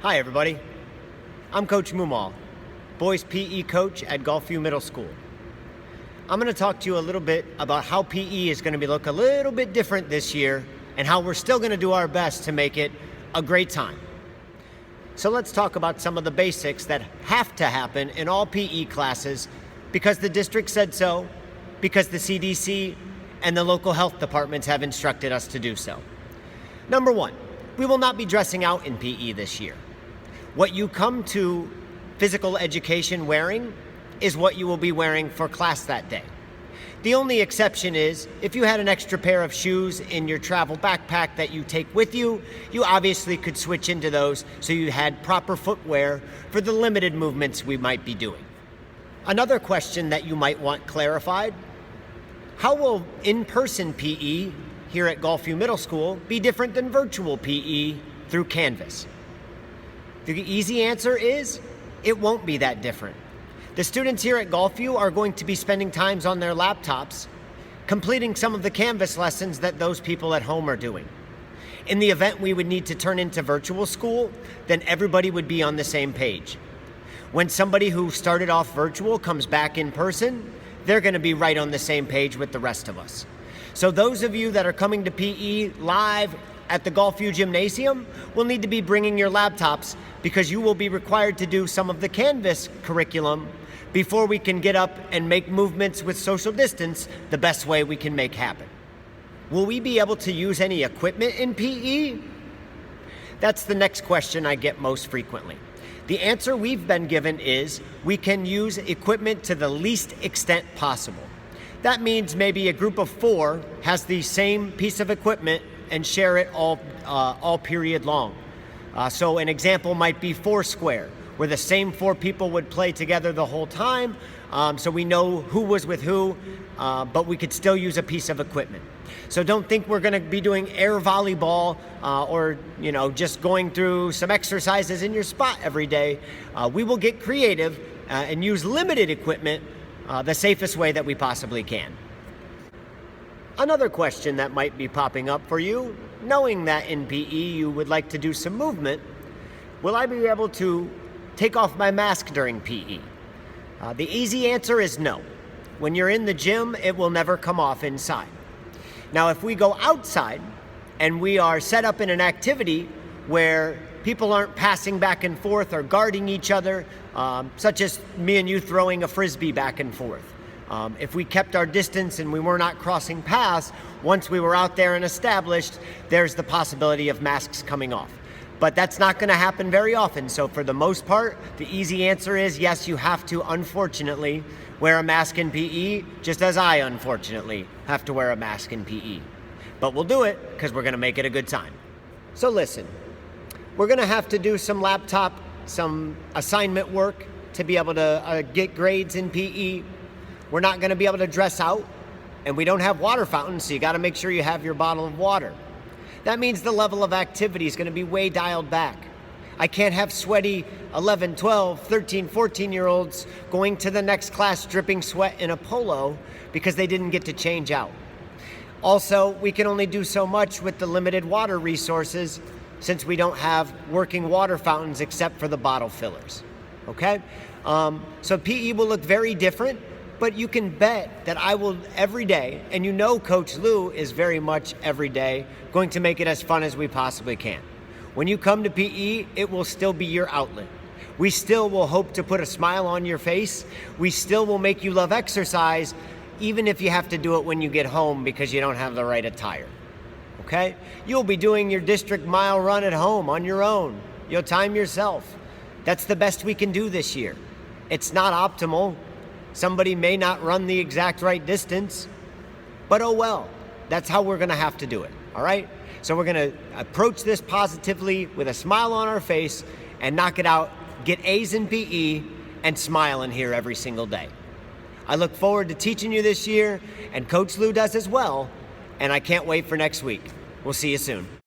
Hi everybody, I'm Coach Mumal, boys PE coach at Gulfview Middle School. I'm going to talk to you a little bit about how PE is going to look a little bit different this year and how we're still going to do our best to make it a great time. So let's talk about some of the basics that have to happen in all PE classes because the district said so, because the CDC and the local health departments have instructed us to do so. Number one, we will not be dressing out in PE this year. What you come to physical education wearing is what you will be wearing for class that day. The only exception is if you had an extra pair of shoes in your travel backpack that you take with you, you obviously could switch into those so you had proper footwear for the limited movements we might be doing. Another question that you might want clarified: how will in-person PE here at Gulfview Middle School be different than virtual PE through Canvas? The easy answer is it won't be that different. The students here at Gulfview are going to be spending times on their laptops, completing some of the Canvas lessons that those people at home are doing. In the event we would need to turn into virtual school, then everybody would be on the same page. When somebody who started off virtual comes back in person, they're going to be right on the same page with the rest of us. So those of you that are coming to PE live at the Gulfview Gymnasium will need to be bringing your laptops because you will be required to do some of the Canvas curriculum before we can get up and make movements with social distance the best way we can make happen. Will we be able to use any equipment in PE? That's the next question I get most frequently. The answer we've been given is we can use equipment to the least extent possible. That means maybe a group of 4 has the same piece of equipment and share it all period long. So an example might be Foursquare, where the same 4 people would play together the whole time, so we know who was with who, but we could still use a piece of equipment. So don't think we're going to be doing air volleyball or just going through some exercises in your spot every day. We will get creative and use limited equipment the safest way that we possibly can. Another question that might be popping up for you, knowing that in PE you would like to do some movement: will I be able to take off my mask during PE? The easy answer is no. When you're in the gym, it will never come off inside. Now, if we go outside and we are set up in an activity where people aren't passing back and forth or guarding each other, such as me and you throwing a frisbee back and forth, if we kept our distance and we were not crossing paths, once we were out there and established, there's the possibility of masks coming off. But that's not going to happen very often. So for the most part, the easy answer is yes, you have to, unfortunately, wear a mask in PE, just as I, unfortunately, have to wear a mask in PE. But we'll do it because we're going to make it a good time. So listen, we're going to have to do some assignment work to be able to get grades in PE. We're not going to be able to dress out, and we don't have water fountains, so you got to make sure you have your bottle of water. That means the level of activity is going to be way dialed back. I can't have sweaty 11, 12, 13, 14-year-olds going to the next class dripping sweat in a polo because they didn't get to change out. Also, we can only do so much with the limited water resources since we don't have working water fountains except for the bottle fillers. Okay? So PE will look very different. But you can bet that I will every day, and Coach Lou is very much every day going to make it as fun as we possibly can. When you come to PE, it will still be your outlet. We still will hope to put a smile on your face. We still will make you love exercise, even if you have to do it when you get home because you don't have the right attire. Okay? You'll be doing your district mile run at home on your own. You'll time yourself. That's the best we can do this year. It's not optimal. Somebody may not run the exact right distance, but oh well, that's how we're going to have to do it, all right? So we're going to approach this positively with a smile on our face and knock it out, get A's in PE, and smile in here every single day. I look forward to teaching you this year, and Coach Lou does as well, and I can't wait for next week. We'll see you soon.